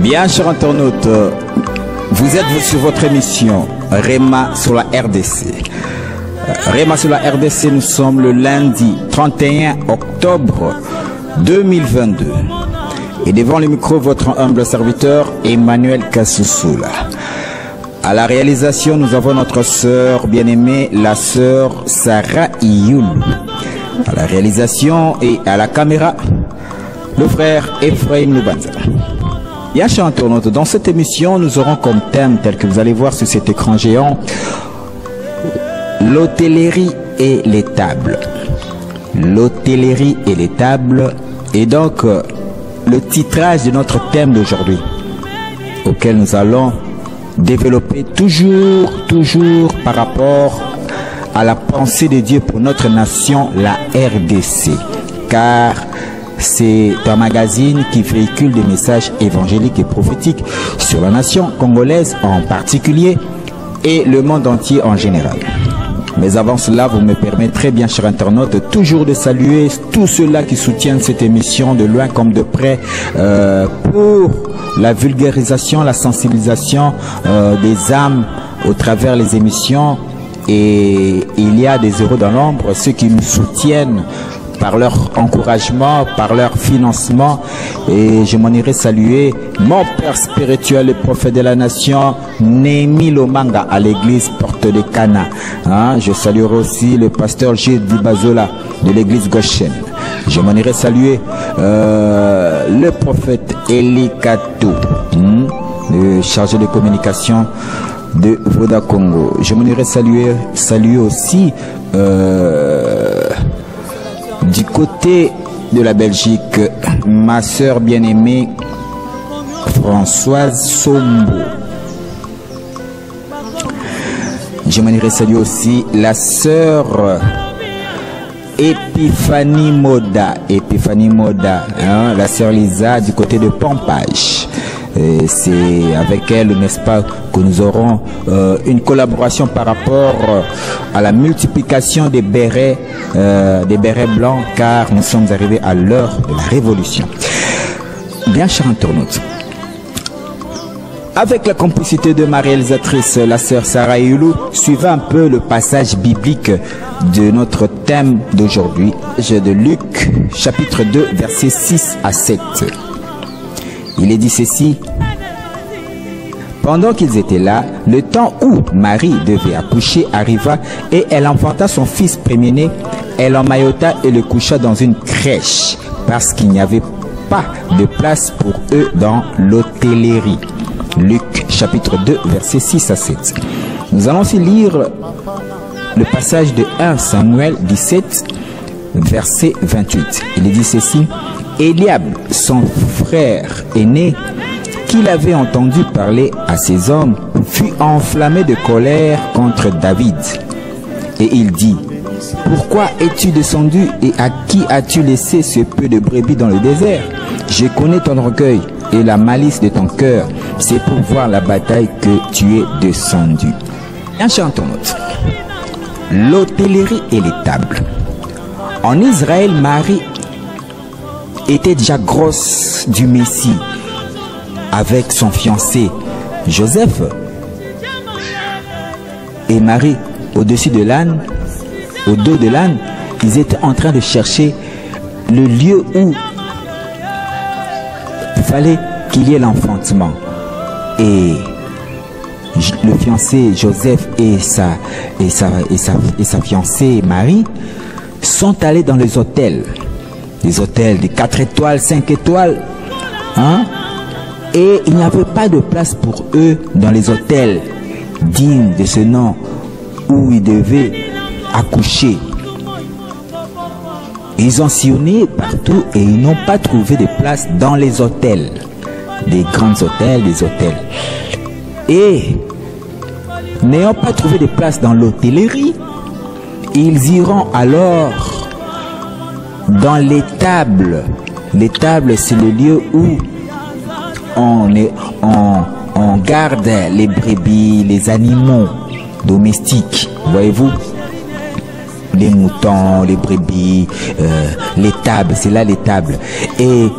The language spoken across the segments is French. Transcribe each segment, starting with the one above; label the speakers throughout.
Speaker 1: Bien, chers internautes, vous êtes sur votre émission Réma sur la RDC. Réma sur la RDC, nous sommes le lundi 31 octobre 2022. Et devant le micro, votre humble serviteur Emmanuel Kassousoula. À la réalisation, nous avons notre sœur bien-aimée, la sœur Sarah Ioul. À la réalisation et à la caméra, le frère Ephraim Lubanza. Bien, chers internautes, dans cette émission, nous aurons comme thème, tel que vous allez voir sur cet écran géant, l'hôtellerie et les tables. L'hôtellerie et les tables. Et donc, le titrage de notre thème d'aujourd'hui, auquel nous allons développer toujours par rapport à la pensée de Dieu pour notre nation, la RDC. Car c'est un magazine qui véhicule des messages évangéliques et prophétiques sur la nation congolaise en particulier et le monde entier en général. Mais avant cela, vous me permettrez bien, chers internautes, toujours de saluer tous ceux-là qui soutiennent cette émission de loin comme de près pour la vulgarisation, la sensibilisation des âmes au travers les émissions. Et il y a des héros dans l'ombre, ceux qui nous soutiennent par leur encouragement, par leur financement. Et je m'en irai saluer mon père spirituel, le prophète de la nation, Némi Lomanga, à l'église Porte de Cana. Je saluerai aussi le pasteur Gilles Dibazola de l'église Goshen. Je m'en irai saluer le prophète Eli Kato, le chargé de communication de Voda Congo. Je m'en irai saluer aussi du côté de la Belgique, ma sœur bien-aimée Françoise Sombo. Je m'en irai saluer aussi la sœur Epiphanie Moda, la sœur Lisa du côté de Pompage. C'est avec elle, n'est-ce pas, que nous aurons une collaboration par rapport à la multiplication des bérets blancs, car nous sommes arrivés à l'heure de la révolution. Bien, chers internautes, avec la complicité de ma réalisatrice, la sœur Sarah Ioulou, suivant un peu le passage biblique de notre thème d'aujourd'hui, de Luc, chapitre 2, versets 6 à 7. Il est dit ceci: pendant qu'ils étaient là, le temps où Marie devait accoucher arriva et elle enfanta son fils premier-né. Elle emmaillota et le coucha dans une crèche parce qu'il n'y avait pas de place pour eux dans l'hôtellerie. Luc chapitre 2 versets 6 à 7. Nous allons aussi lire le passage de 1 Samuel 17 verset 28. Il est dit ceci: Eliab, son frère aîné, qu'il avait entendu parler à ses hommes, fut enflammé de colère contre David. Et il dit: pourquoi es-tu descendu et à qui as-tu laissé ce peu de brebis dans le désert? Je connais ton orgueil et la malice de ton cœur. C'est pour voir la bataille que tu es descendu. Un internaute. L'hôtellerie et les tables. En Israël, Marie était déjà grosse du Messie avec son fiancé Joseph. Et Marie, au-dessus de l'âne, au dos de l'âne, ils étaient en train de chercher le lieu où il fallait qu'il y ait l'enfantement. Et le fiancé Joseph et sa fiancée Marie sont allés dans les hôtels. Des hôtels de 4 étoiles, 5 étoiles. Et il n'y avait pas de place pour eux dans les hôtels dignes de ce nom où ils devaient accoucher. Ils ont sillonné partout et ils n'ont pas trouvé de place dans les hôtels. Des grands hôtels, des hôtels. Et n'ayant pas trouvé de place dans l'hôtellerie, ils iront alors dans les tables. Les tables, c'est le lieu où on garde les brebis, les animaux domestiques, voyez-vous, les moutons, les brebis, les tables, c'est là les tables. Et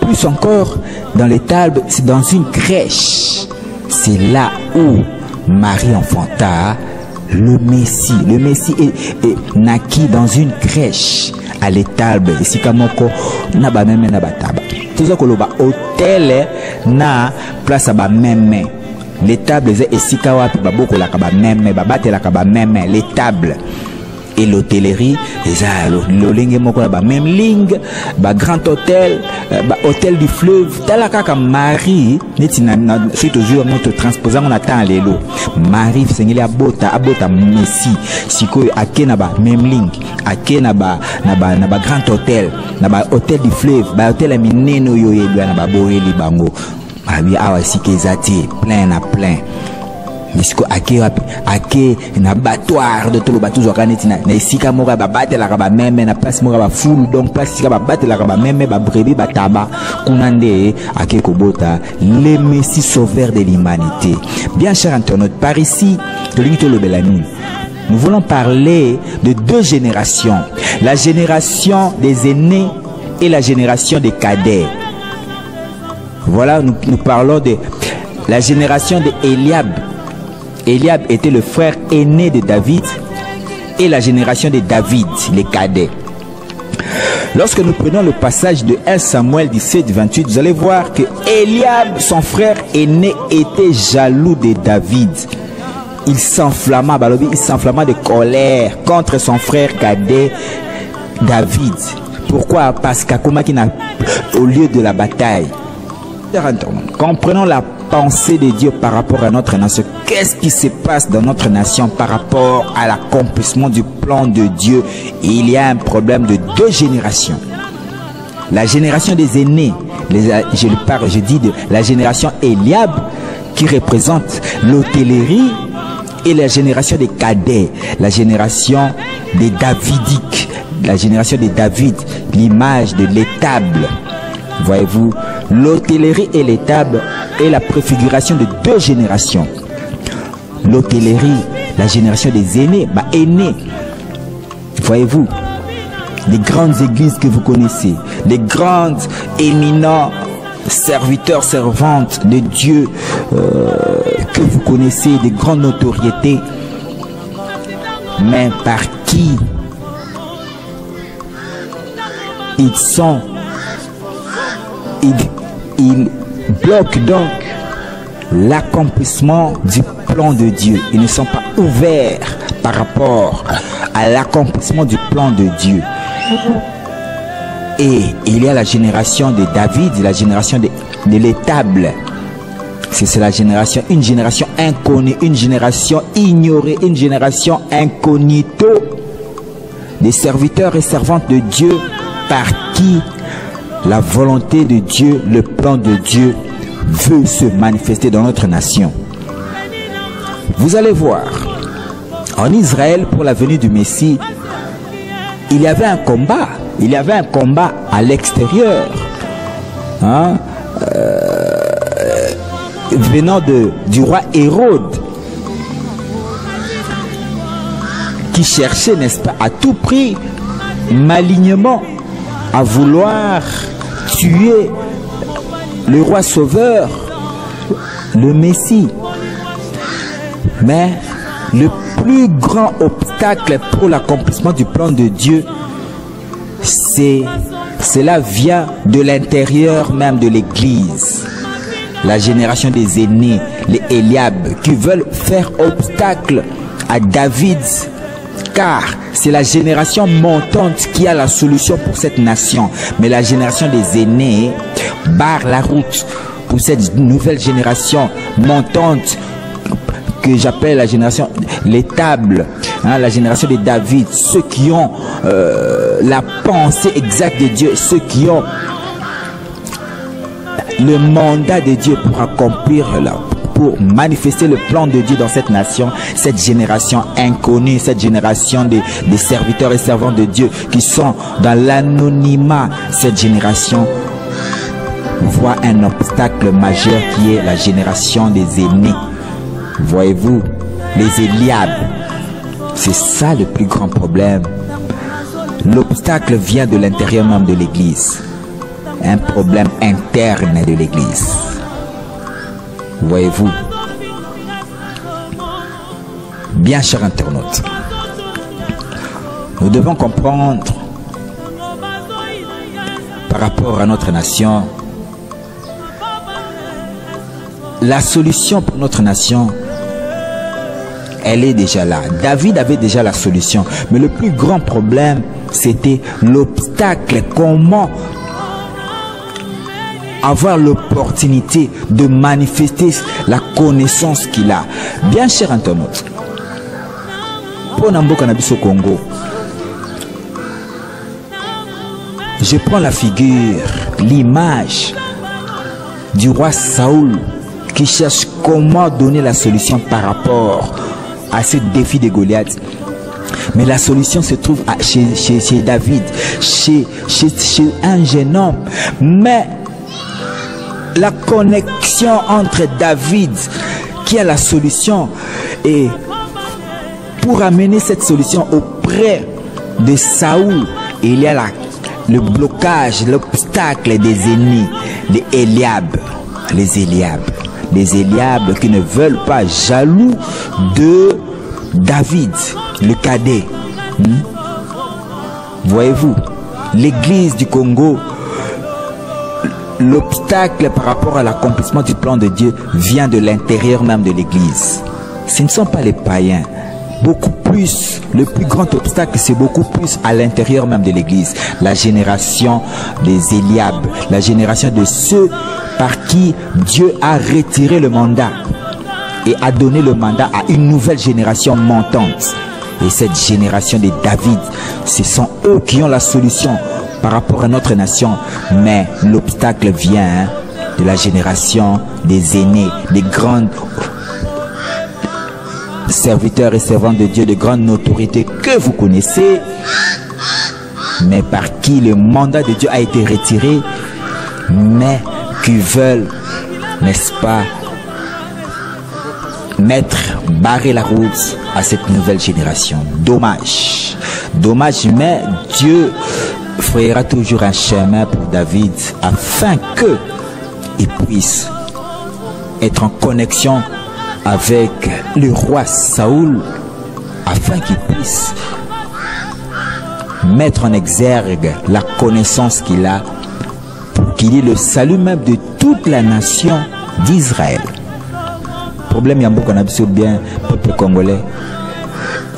Speaker 1: plus encore, dans l'étable, c'est dans une crèche. C'est là où Marie enfanta le Messie. Le Messie est naquit dans une crèche à l'étable. Et si kamoko na ba meme na bataba. Tout ça koloba hôtel na place à ba meme. L'étable est ici kawapi baboko la kaba meme babate la kaba meme l'étable. Et l'hôtellerie, l'olenge moko na ba même ligne, ba grand hôtel, ba hôtel du fleuve. Talaka ka Marie, netina c'est toujours notre transposant on attend lelo. Marie sengeli abota Messie. Siko ake na ba même ligne, ake na ba grand hôtel, na ba hôtel du fleuve, ba hôtel mineno yo yedwa na ba boreli bango. Ba bi awa sikezati plein na plein. Misiko ake na battoir de tout le bateau zokaneti na esika moka ba battre la ba meme na place moka ba full donc place sika ba battre la ba meme ba brebis ba taba kunande ake kobota le Messie sauveur de l'humanité. Bien cher internaute, par ici nous voulons parler de deux générations, la génération des aînés et la génération des cadets. Voilà, nous parlons de la génération de Eliab. Eliab était le frère aîné de David et la génération de David, les cadets. Lorsque nous prenons le passage de 1 Samuel 17, 28, vous allez voir que Eliab, son frère aîné, était jaloux de David. Il s'enflamma de colère contre son frère cadet David. Pourquoi? Parce qu'Akomakina, au lieu de la bataille, comprenons la pensée de Dieu par rapport à notre nation. Qu'est-ce qui se passe dans notre nation par rapport à l'accomplissement du plan de Dieu? Il y a un problème de deux générations. La génération des aînés, je dis de la génération Eliab qui représente l'hôtellerie, et la génération des cadets, la génération des Davidiques, la génération de David, l'image de l'étable. Voyez-vous, l'hôtellerie et l'étable est la préfiguration de deux générations. L'hôtellerie, la génération des aînés, aînés. Voyez-vous, les grandes églises que vous connaissez, les grandes éminents serviteurs, servantes de Dieu que vous connaissez, de grandes notoriétés, mais par qui ils sont, ils bloquent donc l'accomplissement du plan de Dieu. Ils ne sont pas ouverts par rapport à l'accomplissement du plan de Dieu. Et il y a la génération de David, la génération de l'étable. C'est la génération, une génération inconnue, une génération ignorée, une génération incognito des serviteurs et servantes de Dieu par qui la volonté de Dieu, le plan de Dieu veut se manifester dans notre nation. Vous allez voir, en Israël, pour la venue du Messie, il y avait un combat. Il y avait un combat à l'extérieur, hein, venant du roi Hérode, qui cherchait, n'est-ce pas, à tout prix, malignement, à vouloir tuer le roi sauveur, le Messie. Mais le plus grand obstacle pour l'accomplissement du plan de Dieu, cela vient de l'intérieur même de l'Église. La génération des aînés, les Eliab, qui veulent faire obstacle à David, car c'est la génération montante qui a la solution pour cette nation. Mais la génération des aînés barre la route pour cette nouvelle génération montante que j'appelle la génération l'étable, hein, la génération de David, ceux qui ont la pensée exacte de Dieu, ceux qui ont le mandat de Dieu pour accomplir, pour manifester le plan de Dieu dans cette nation, cette génération inconnue, cette génération des serviteurs et servantes de Dieu qui sont dans l'anonymat. Cette génération voit un obstacle majeur qui est la génération des aînés. Voyez-vous, les Eliab, c'est ça le plus grand problème. L'obstacle vient de l'intérieur même de l'Église. un problème interne de l'Église. Voyez-vous, bien chers internautes, nous devons comprendre par rapport à notre nation, la solution pour notre nation, elle est déjà là. David avait déjà la solution. Mais le plus grand problème, c'était l'obstacle. Comment avoir l'opportunité de manifester la connaissance qu'il a. Bien cher internaute, pour Namboka Nabiso Congo, je prends la figure, l'image du roi Saoul qui cherche comment donner la solution par rapport à ce défi de Goliath. Mais la solution se trouve chez David, chez un jeune homme. Mais la connexion entre David qui a la solution et pour amener cette solution auprès de Saoul, il y a le blocage, l'obstacle des ennemis, les Eliab, les Eliab qui ne veulent pas, jaloux de David, le cadet. Voyez-vous, l'église du Congo, l'obstacle par rapport à l'accomplissement du plan de Dieu vient de l'intérieur même de l'église. Ce ne sont pas les païens. Beaucoup plus, le plus grand obstacle, c'est beaucoup plus à l'intérieur même de l'église. La génération des Eliab, la génération de ceux par qui Dieu a retiré le mandat et a donné le mandat à une nouvelle génération montante. Et cette génération de David, ce sont eux qui ont la solution par rapport à notre nation. Mais l'obstacle vient de la génération des aînés, des grandes serviteurs et servants de Dieu, de grandes autorités que vous connaissez, mais par qui le mandat de Dieu a été retiré, mais qui veulent, n'est-ce pas, barrer la route à cette nouvelle génération. Dommage. Dommage, mais Dieu fera toujours un chemin pour David afin qu'il puisse être en connexion avec le roi Saoul, afin qu'il puisse mettre en exergue la connaissance qu'il a pour qu'il ait le salut même de toute la nation d'Israël. Problème yambo qu'on a bien peuple congolais.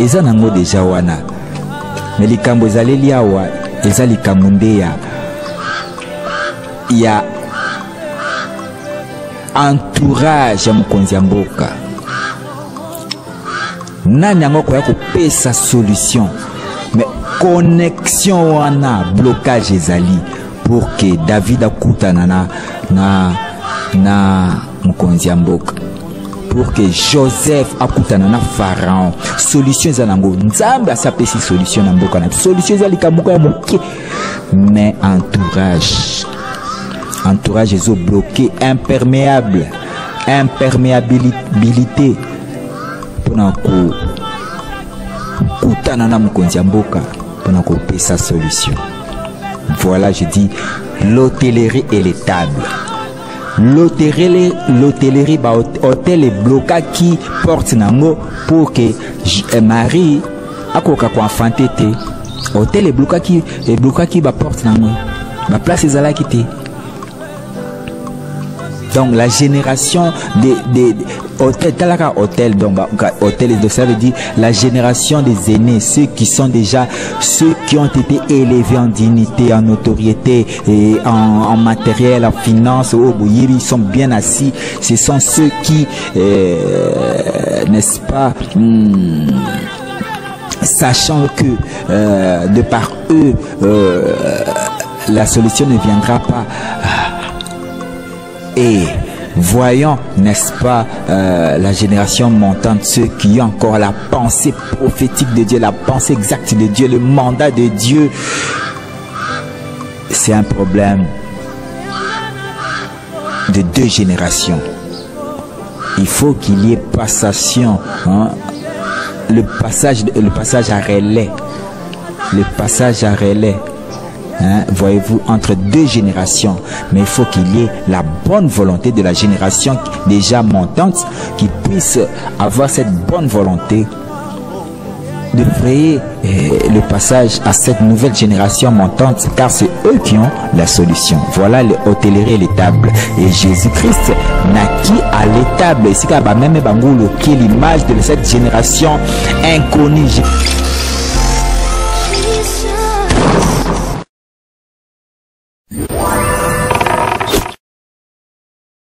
Speaker 1: Ils ont déjà wana. Mais les kambo zaleli awa, ezali kamundeya. Il y a entourage ya mokonzi ya mboka. Nani yango koya kopesa solution. Mais connexion wana, blocage ezali pour que David akutana na mokonzi ya mboka. Pour que Joseph akutana na Pharaon. Solution ezanango. Nzambe asapesi solution na mboka na. Solution ezali kamuka ya moke. Mais entourage est bloqué, imperméable, imperméabilité pour sa solution. Voilà, je dis l'hôtellerie et les tables. L'hôtellerie, hôtel et bloca qui porte nango pour que Marie akoka ko enfanté te. Hôtel et bloca qui va porte nango. Ma place est à la quitter. Donc la génération des hôtels, donc hôtel, ça veut dire la génération des aînés, ceux qui sont déjà, ceux qui ont été élevés en dignité, en notoriété et en matériel, en finance, ils sont bien assis. Ce sont ceux qui, n'est-ce pas, sachant que de par eux, la solution ne viendra pas. Et voyons, n'est-ce pas, la génération montante, ceux qui ont encore la pensée prophétique de Dieu, la pensée exacte de Dieu, le mandat de Dieu, c'est un problème de deux générations. Il faut qu'il y ait passation, hein? Le passage à relais, voyez-vous, entre deux générations. Mais il faut qu'il y ait la bonne volonté de la génération déjà montante qui puisse avoir cette bonne volonté de frayer le passage à cette nouvelle génération montante, car c'est eux qui ont la solution. Voilà l'hôtellerie et l'étable. Et Jésus-Christ naquit à l'étable. Ici, même qui est l'image de cette génération inconnue.